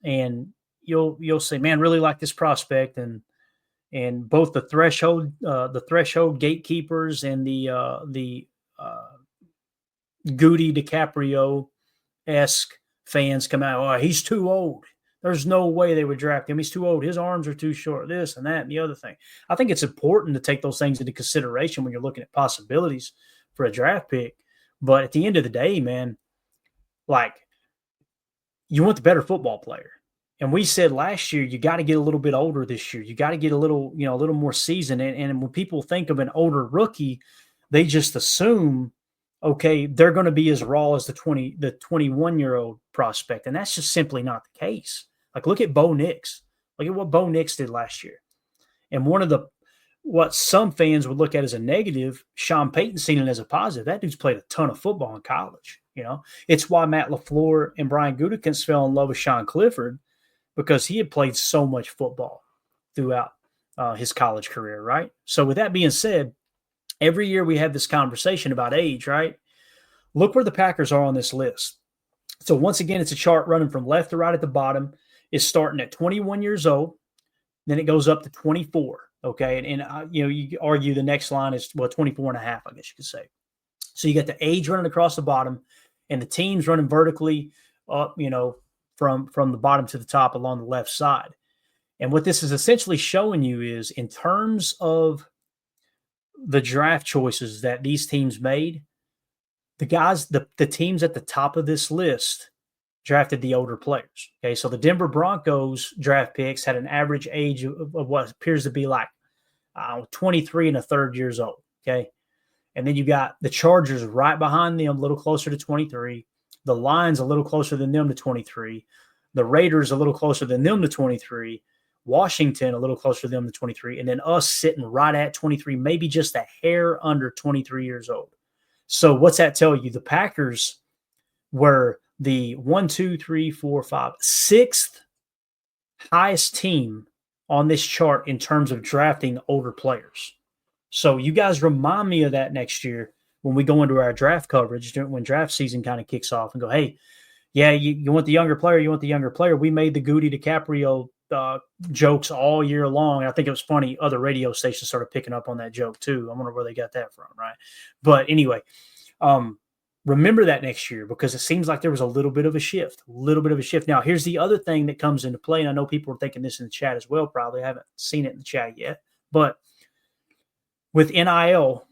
and you'll say, man, really like this prospect, and both the threshold gatekeepers and the Goody DiCaprio-esque fans come out, oh, he's too old. There's no way they would draft him. He's too old. His arms are too short, this and that and the other thing. I think it's important to take those things into consideration when you're looking at possibilities for a draft pick. But at the end of the day, man, like, you want the better football player. And we said last year, you got to get a little bit older this year. You got to get a little more seasoned. And when people think of an older rookie, they just assume, okay, they're going to be as raw as the 21-year-old prospect. And that's just simply not the case. Like, look at Bo Nix. Look at what Bo Nix did last year. And what some fans would look at as a negative, Sean Payton seen it as a positive. That dude's played a ton of football in college. It's why Matt LaFleur and Brian Gutekunst fell in love with Sean Clifford, because he had played so much football throughout his college career, right? So with that being said, every year we have this conversation about age, right? Look where the Packers are on this list. So once again, it's a chart running from left to right at the bottom. It's starting at 21 years old. Then it goes up to 24, okay? And you argue the next line is, 24 and a half, I guess you could say. So you got the age running across the bottom, and the teams running vertically up, from the bottom to the top along the left side. And what this is essentially showing you is, in terms of the draft choices that these teams made, the teams at the top of this list drafted the older players. Okay, so the Denver Broncos draft picks had an average age of what appears to be like 23 and a third years old. Okay, and then you got the Chargers right behind them, a little closer to 23. The Lions a little closer than them to 23. The Raiders a little closer than them to 23. Washington a little closer to them to 23. And then us sitting right at 23, maybe just a hair under 23 years old. So what's that tell you? The Packers were the 6th highest team on this chart in terms of drafting older players. So you guys remind me of that next year when we go into our draft coverage, when draft season kind of kicks off and go, hey, yeah, you want the younger player, We made the Goody DiCaprio jokes all year long. And I think it was funny. Other radio stations started picking up on that joke too. I wonder where they got that from, right? But anyway, remember that next year, because it seems like there was a little bit of a shift. Now, here's the other thing that comes into play, and I know people are thinking this in the chat as well. Probably I haven't seen it in the chat yet, but with NIL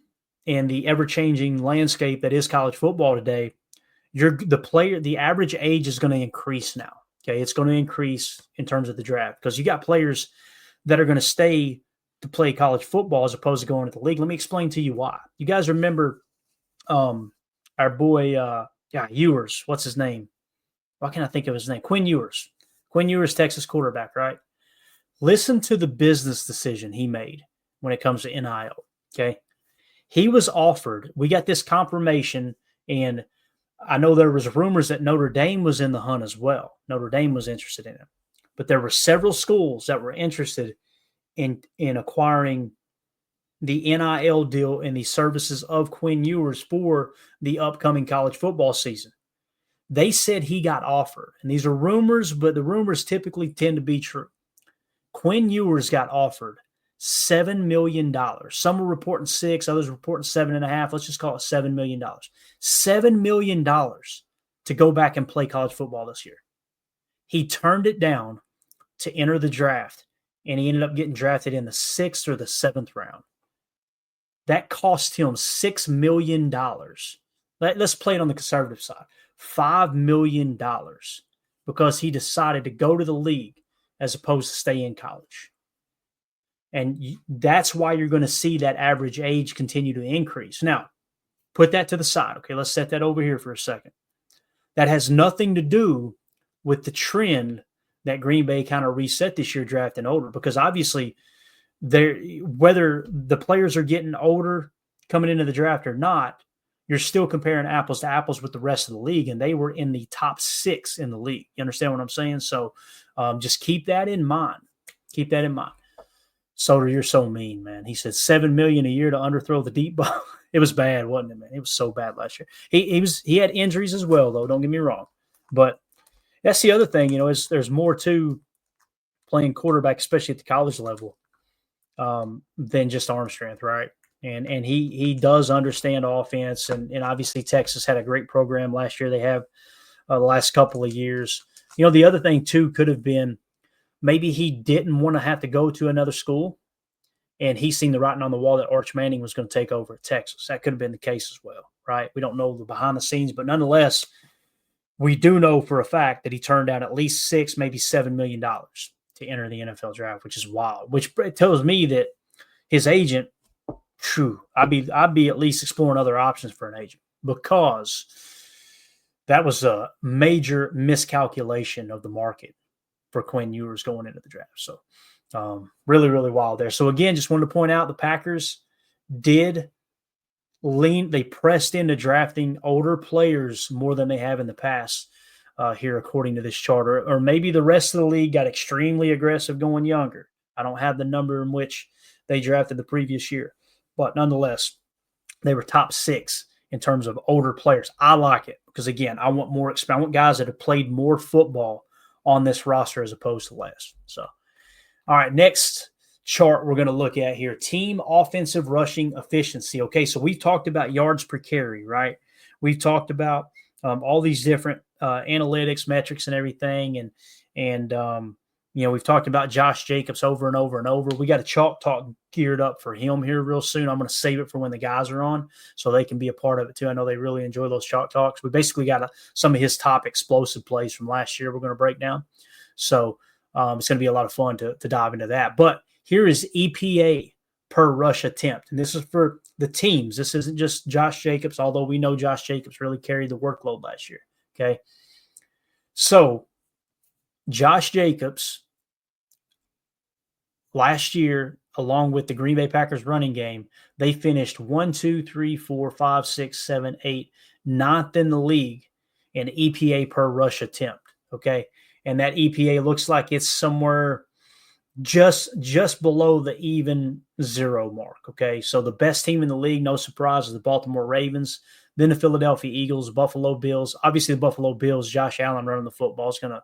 and the ever-changing landscape that is college football today, the average age is going to increase now. Okay, it's going to increase in terms of the draft, because you got players that are going to stay to play college football as opposed to going to the league. Let me explain to you why. You guys remember our boy Ewers, what's his name? Why can't I think of his name? Quinn Ewers, Texas quarterback, right? Listen to the business decision he made when it comes to NIL. Okay, he was offered. We got this confirmation, and I know there was rumors that Notre Dame was in the hunt as well. Notre Dame was interested in him, but there were several schools that were interested in acquiring the NIL deal and the services of Quinn Ewers for the upcoming college football season. They said he got offered, and these are rumors, but the rumors typically tend to be true. Quinn Ewers got offered $7 million. Some are reporting 6, others reporting 7.5. Let's just call it $7 million. $7 million to go back and play college football this year. He turned it down to enter the draft, and he ended up getting drafted in the 6th or the 7th round. That cost him $6 million. Let's play it on the conservative side. $5 million, because he decided to go to the league as opposed to stay in college. And that's why you're going to see that average age continue to increase. Now, put that to the side. Okay, let's set that over here for a second. That has nothing to do with the trend that Green Bay kind of reset this year drafting older, because obviously whether the players are getting older coming into the draft or not, you're still comparing apples to apples with the rest of the league, and they were in the top 6 in the league. You understand what I'm saying? So just keep that in mind. Soder, you're so mean, man. He said $7 million a year to underthrow the deep ball. It was bad, wasn't it, man? It was so bad last year. He had injuries as well, though. Don't get me wrong. But that's the other thing, is there's more to playing quarterback, especially at the college level, than just arm strength, right? And he does understand offense, and obviously Texas had a great program last year. They have the last couple of years. The other thing too could have been, maybe he didn't want to have to go to another school, and he seen the writing on the wall that Arch Manning was going to take over at Texas. That could have been the case as well, right? We don't know the behind the scenes, but nonetheless, we do know for a fact that he turned down at least $6, maybe $7 million to enter the NFL draft, which is wild. Which tells me that his agent, I'd be at least exploring other options for an agent, because that was a major miscalculation of the market for Quinn Ewers going into the draft. So really, really wild there. So again, just wanted to point out the Packers they pressed into drafting older players more than they have in the past here, according to this chart. Or maybe the rest of the league got extremely aggressive going younger. I don't have the number in which they drafted the previous year. But nonetheless, they were top 6 in terms of older players. I like it because, again, I want guys that have played more football on this roster as opposed to less. So, all right, next chart we're going to look at here, team offensive rushing efficiency. Okay, so we've talked about yards per carry, right? We've talked about all these different analytics, metrics, and everything, and we've talked about Josh Jacobs over and over and over. We got a chalk talk geared up for him here real soon. I'm going to save it for when the guys are on so they can be a part of it too. I know they really enjoy those chalk talks. We basically got some of his top explosive plays from last year we're going to break down. So it's going to be a lot of fun to dive into that. But here is EPA per rush attempt. And this is for the teams. This isn't just Josh Jacobs, although we know Josh Jacobs really carried the workload last year. Okay. So Josh Jacobs last year, along with the Green Bay Packers running game, they finished 1, 2, 3, 4, 5, 6, 7, 8, 9th in the league in EPA per rush attempt. Okay. And that EPA looks like it's somewhere just below the even 0 mark. Okay, so the best team in the league, no surprise, is the Baltimore Ravens. Then the Philadelphia Eagles, Buffalo Bills. Obviously, the Buffalo Bills, Josh Allen running the football is gonna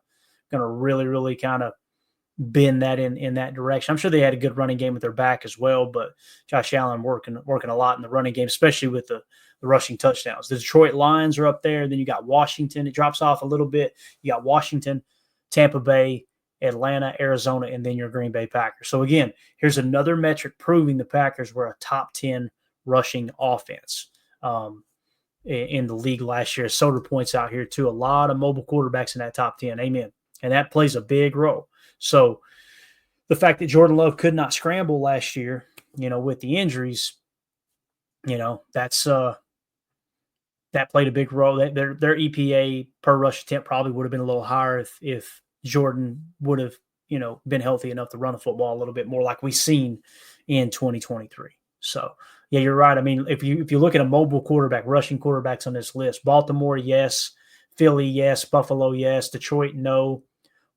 really kind of bend that in that direction. I'm sure they had a good running game with their back as well, but Josh Allen working a lot in the running game, especially with the rushing touchdowns. The Detroit Lions are up there. Then you got Washington. It drops off a little bit. You got Washington, Tampa Bay, Atlanta, Arizona, and then your Green Bay Packers. So again, here's another metric proving the Packers were a top 10 rushing offense in the league last year. Soder points out here too, a lot of mobile quarterbacks in that top 10. Amen. And that plays a big role. So the fact that Jordan Love could not scramble last year, with the injuries, that's that played a big role. Their EPA per rush attempt probably would have been a little higher if Jordan would have, been healthy enough to run a football a little bit more like we've seen in 2023. So, yeah, you're right. I mean, if you look at a mobile quarterback, rushing quarterbacks on this list, Baltimore, yes. Philly, yes. Buffalo, yes. Detroit, no.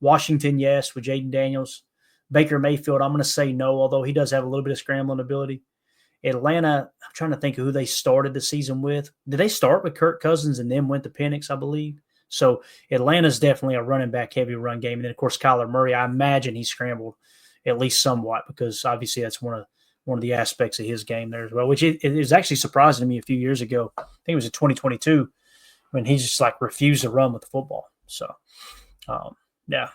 Washington, yes, with Jayden Daniels. Baker Mayfield, I'm going to say no, although he does have a little bit of scrambling ability. Atlanta, I'm trying to think of who they started the season with. Did they start with Kirk Cousins and then went to Penix, I believe? So Atlanta's definitely a running back heavy run game. And then, of course, Kyler Murray, I imagine he scrambled at least somewhat because obviously that's one of the aspects of his game there as well, which it is actually surprising to me a few years ago. I think it was in 2022 when he just refused to run with the football. So, yeah.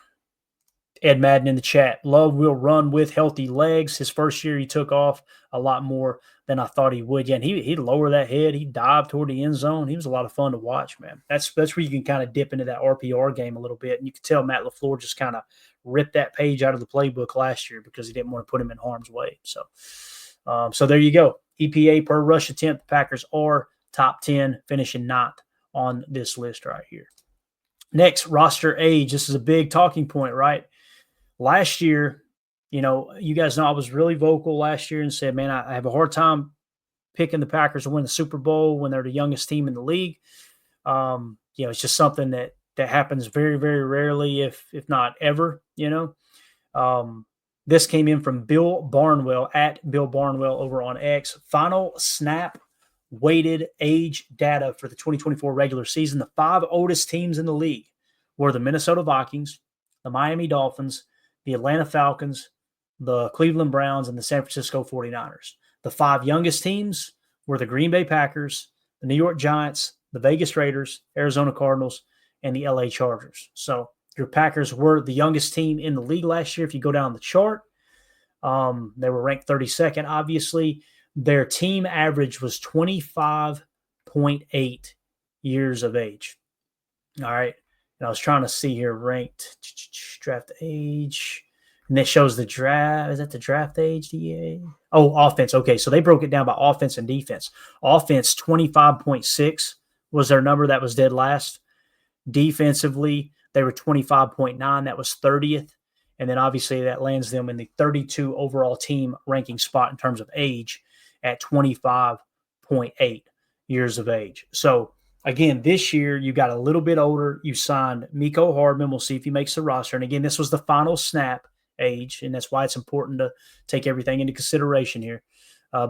Ed Madden in the chat. Love will run with healthy legs. His first year, he took off a lot more than I thought he would. Yeah, and he'd lower that head. He'd dive toward the end zone. He was a lot of fun to watch, man. That's where you can kind of dip into that RPR game a little bit. And you could tell Matt LaFleur just kind of ripped that page out of the playbook last year because he didn't want to put him in harm's way. So there you go. EPA per rush attempt. The Packers are top 10, finishing not on this list right here. Next, roster age. This is a big talking point, right? Last year, you guys know I was really vocal last year and said, man, I have a hard time picking the Packers to win the Super Bowl when they're the youngest team in the league. It's just something that happens very, very rarely, if not ever, This came in from Bill Barnwell, at Bill Barnwell over on X. Final snap weighted age data for the 2024 regular season. The 5 oldest teams in the league were the Minnesota Vikings, the Miami Dolphins, the Atlanta Falcons, the Cleveland Browns, and the San Francisco 49ers. The 5 youngest teams were the Green Bay Packers, the New York Giants, the Vegas Raiders, Arizona Cardinals, and the LA Chargers. So your Packers were the youngest team in the league last year. If you go down the chart, they were ranked 32nd. Obviously, their team average was 25.8 years of age. All right. And I was trying to see here, ranked draft age. And that shows the draft. Is that the draft age, DA? Oh, offense. Okay, so they broke it down by offense and defense. Offense, 25.6 was their number. That was dead last. Defensively, they were 25.9. That was 30th. And then obviously that lands them in the 32 overall team ranking spot in terms of age at 25.8 years of age. So, again, this year you got a little bit older. You signed Mecole Hardman. We'll see if he makes the roster. And again, this was the final snap age, and that's why it's important to take everything into consideration here.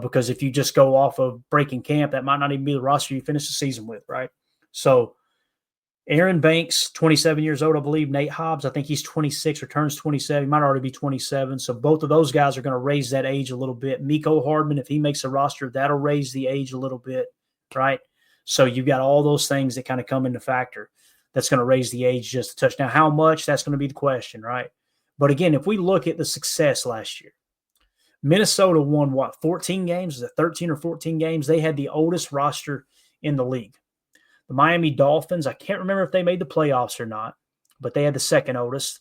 Because if you just go off of breaking camp, that might not even be the roster you finish the season with, right? So Aaron Banks, 27 years old, I believe. Nate Hobbs, I think he's 26 or turns 27. He might already be 27. So both of those guys are going to raise that age a little bit. Mecole Hardman, if he makes a roster, that'll raise the age a little bit, right? So you've got all those things that kind of come into factor. That's going to raise the age just a touch. Now, how much? That's going to be the question, right? But again, if we look at the success last year, Minnesota won, 14 games? Was it 13 or 14 games? They had the oldest roster in the league. The Miami Dolphins, I can't remember if they made the playoffs or not, but they had the second oldest.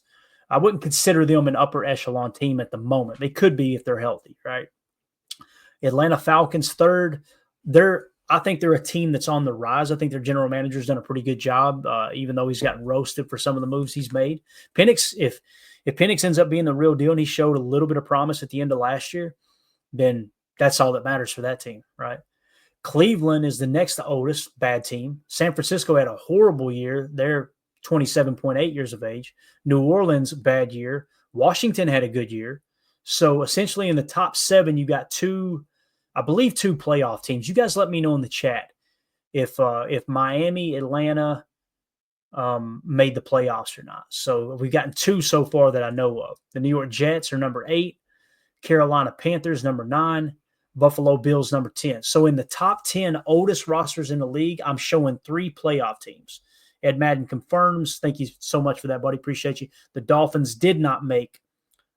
I wouldn't consider them an upper echelon team at the moment. They could be if they're healthy, right? Atlanta Falcons, third. I think they're a team that's on the rise. I think their general manager's done a pretty good job, even though he's gotten roasted for some of the moves he's made. Penix, if Penix ends up being the real deal and he showed a little bit of promise at the end of last year, then that's all that matters for that team, right? Cleveland is the next oldest bad team. San Francisco had a horrible year. They're 27.8 years of age. New Orleans, bad year. Washington had a good year. So essentially in the top 7, you got two playoff teams. You guys let me know in the chat if Miami, Atlanta made the playoffs or not. So we've gotten 2 so far that I know of. The New York Jets are number 8, Carolina Panthers number 9, Buffalo Bills number 10. So in the top 10 oldest rosters in the league, I'm showing 3 playoff teams. Ed Madden confirms. Thank you so much for that, buddy. Appreciate you. The Dolphins did not make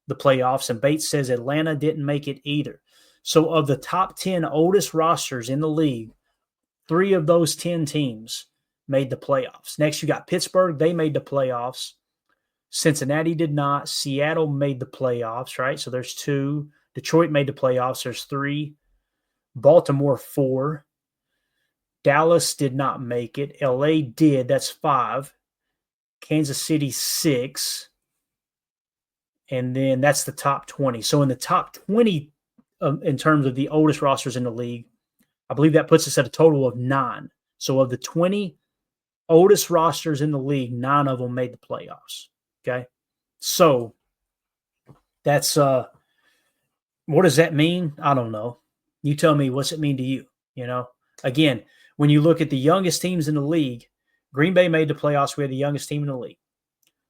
the playoffs, and Bates says Atlanta didn't make it either. So of the top 10 oldest rosters in the league, 3 of those 10 teams made the playoffs. Next, you got Pittsburgh. They made the playoffs. Cincinnati did not. Seattle made the playoffs, right? So there's 2. Detroit made the playoffs. There's 3. Baltimore, 4. Dallas did not make it. LA did. That's 5. Kansas City, 6. And then that's the top 20. So in the top 20, in terms of the oldest rosters in the league, I believe that puts us at a total of 9. So of the 20 oldest rosters in the league, 9 of them made the playoffs. Okay. So that's what does that mean? I don't know. You tell me, what's it mean to you? Again, when you look at the youngest teams in the league, Green Bay made the playoffs. We had the youngest team in the league.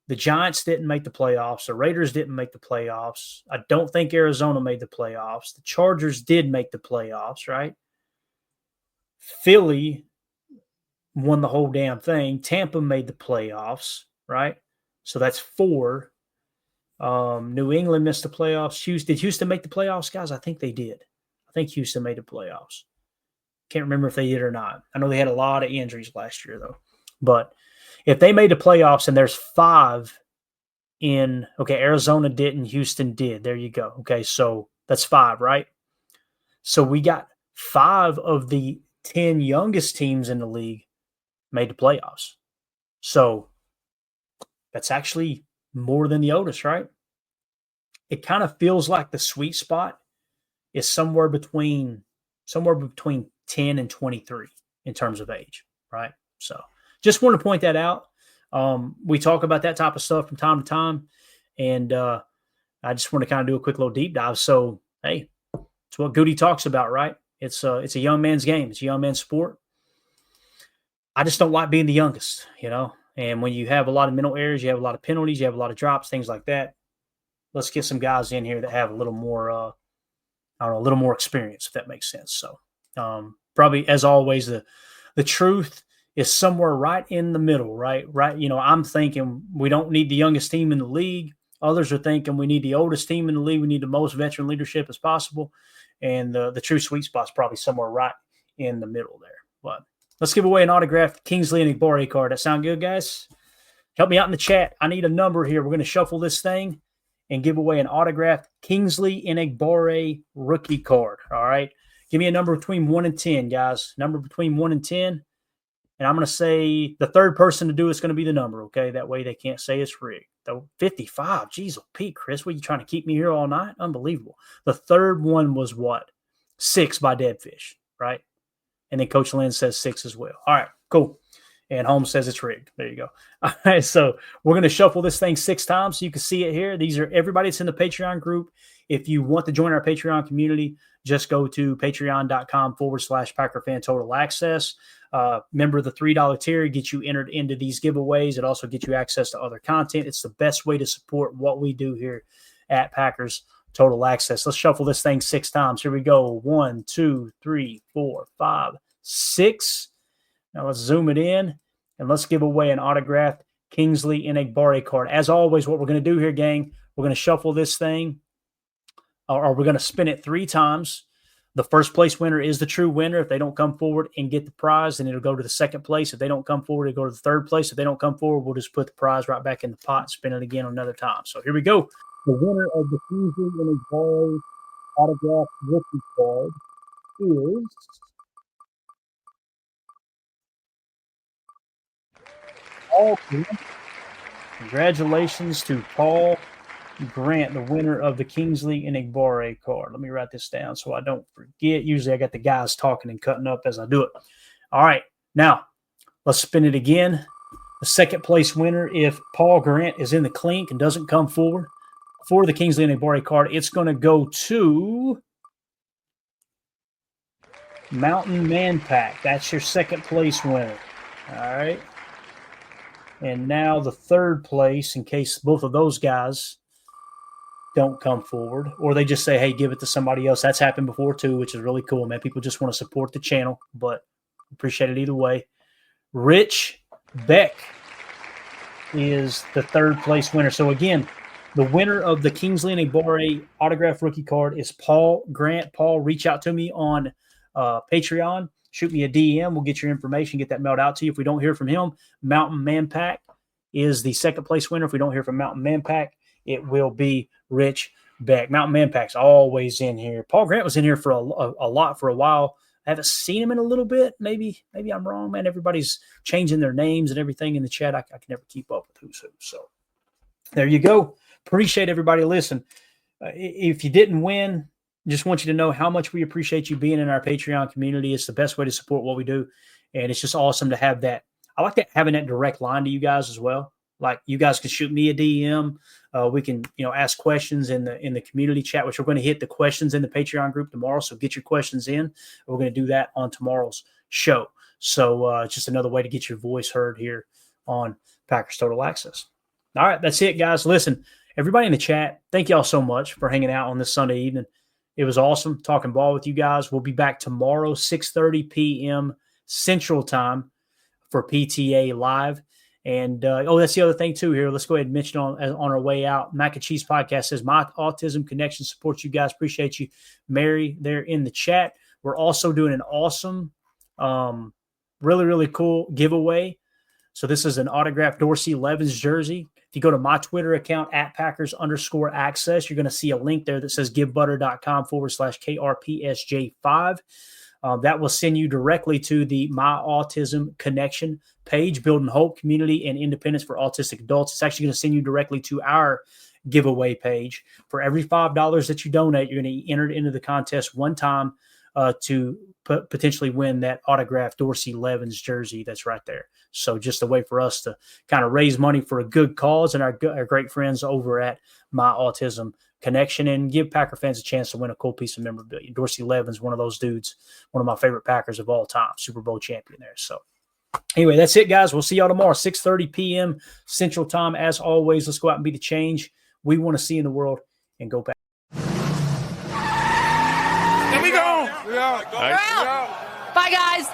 The Giants didn't make the playoffs. The Raiders didn't make the playoffs. I don't think Arizona made the playoffs. The Chargers did make the playoffs, right? Philly won the whole damn thing. Tampa made the playoffs, right? So that's 4. New England missed the playoffs. Did Houston make the playoffs, guys? I think they did. I think Houston made the playoffs. Can't remember if they did or not. I know they had a lot of injuries last year, though. But if they made the playoffs and there's 5 Arizona didn't, Houston did. There you go. Okay, so that's 5, right? So we got 5 of the 10 youngest teams in the league made the playoffs. So that's actually more than the oldest, right? It kind of feels like the sweet spot is somewhere between 10 and 23 in terms of age, right? So just want to point that out. We talk about that type of stuff from time to time, and I just want to kind of do a quick little deep dive. So, hey, it's what Goody talks about, right? It's a young man's game. It's a young man's sport. I just don't like being the youngest, And when you have a lot of mental errors, you have a lot of penalties, you have a lot of drops, things like that. Let's get some guys in here that have a little more, a little more experience, if that makes sense. So, probably as always, the truth is somewhere right in the middle, right? Right. I'm thinking we don't need the youngest team in the league. Others are thinking we need the oldest team in the league. We need the most veteran leadership as possible. And the true sweet spot's probably somewhere right in the middle there. But let's give away an autographed Kingsley Enagbare card. That sound good, guys? Help me out in the chat. I need a number here. We're going to shuffle this thing and give away an autographed Kingsley Enagbare rookie card. All right. Give me a number between 1 and 10, guys. Number between 1 and 10. And I'm going to say the third person to do it's going to be the number, okay? That way they can't say it's rigged. Though 55, geez, Pete, Chris, what, you trying to keep me here all night? Unbelievable. The third one was what? 6 by Deadfish, right? And then Coach Lynn says 6 as well. All right, cool. And Holmes says it's rigged. There you go. All right, so we're going to shuffle this thing 6 times so you can see it here. These are everybody that's in the Patreon group. If you want to join our Patreon community, just go to patreon.com/Packer Fan Total Access. Member of the $3 tier gets you entered into these giveaways. It also gets you access to other content. It's the best way to support what we do here at Packers Total Access. Let's shuffle this thing 6 times. Here we go. 1, 2, 3, 4, 5, 6. Now let's zoom it in and let's give away an autographed Kingsley Enagbare card. As always, what we're going to do here, gang, we're going to shuffle this thing, or we're going to spin it 3 times. The first place winner is the true winner. If they don't come forward and get the prize, then it'll go to the second place. If they don't come forward, it'll go to the third place. If they don't come forward, we'll just put the prize right back in the pot and spin it again another time. So here we go. The winner of the Kingsley Enagbare autographed rookie card is Paul Grant. Congratulations to Paul Grant, the winner of the Kingsley Enagbare card. Let me write this down so I don't forget. Usually I got the guys talking and cutting up as I do it. All right, now let's spin it again. The second place winner, if Paul Grant is in the clink and doesn't come forward, for the Kingsley and Abari card, it's going to go to Mountain Man Pack. That's your second place winner. All right. And now the third place, in case both of those guys don't come forward, or they just say, hey, give it to somebody else. That's happened before too, which is really cool, man. People just want to support the channel, but appreciate it either way. Rich Beck is the third place winner. So again, the winner of the Kingsley and Abari autographed rookie card is Paul Grant. Paul, reach out to me on Patreon. Shoot me a DM. We'll get your information, get that mailed out to you. If we don't hear from him, Mountain Man Pack is the second place winner. If we don't hear from Mountain Man Pack, it will be Rich Beck. Mountain Man Pack's always in here. Paul Grant was in here for a lot for a while. I haven't seen him in a little bit. Maybe I'm wrong, man. Everybody's changing their names and everything in the chat. I can never keep up with who's who. So there you go. Appreciate everybody. Listen, if you didn't win, just want you to know how much we appreciate you being in our Patreon community. It's the best way to support what we do. And it's just awesome to have that. I like that, having that direct line to you guys as well. Like, you guys can shoot me a DM. We can, ask questions in the community chat, which we're going to hit the questions in the Patreon group tomorrow. So get your questions in. We're going to do that on tomorrow's show. So it's just another way to get your voice heard here on Packers Total Access. All right, that's it, guys. Listen, everybody in the chat, thank y'all so much for hanging out on this Sunday evening. It was awesome talking ball with you guys. We'll be back tomorrow, 6:30 p.m. Central Time for PTA Live. And, that's the other thing, too, here. Let's go ahead and mention on our way out. Mac and Cheese Podcast says, my Autism Connection supports you guys. Appreciate you, Mary, there in the chat. We're also doing an awesome, really, really cool giveaway. So this is an autographed Dorsey Levens jersey. If you go to my Twitter account, @Packers_access, you're going to see a link there that says givebutter.com/KRPSJ5. That will send you directly to the My Autism Connection page, Building Hope, Community, and Independence for Autistic Adults. It's actually going to send you directly to our giveaway page. For every $5 that you donate, you're going to be entered into the contest one time to potentially win that autographed Dorsey Levens jersey that's right there. So just a way for us to kind of raise money for a good cause and our great friends over at My Autism Connection, and give Packer fans a chance to win a cool piece of memorabilia. Dorsey Levens, one of those dudes, one of my favorite Packers of all time, Super Bowl champion there. So anyway, that's it, guys. We'll see y'all tomorrow, 6:30 p.m. Central Time. As always, let's go out and be the change we want to see in the world, and go back. Here we go. We're out. Bye, guys.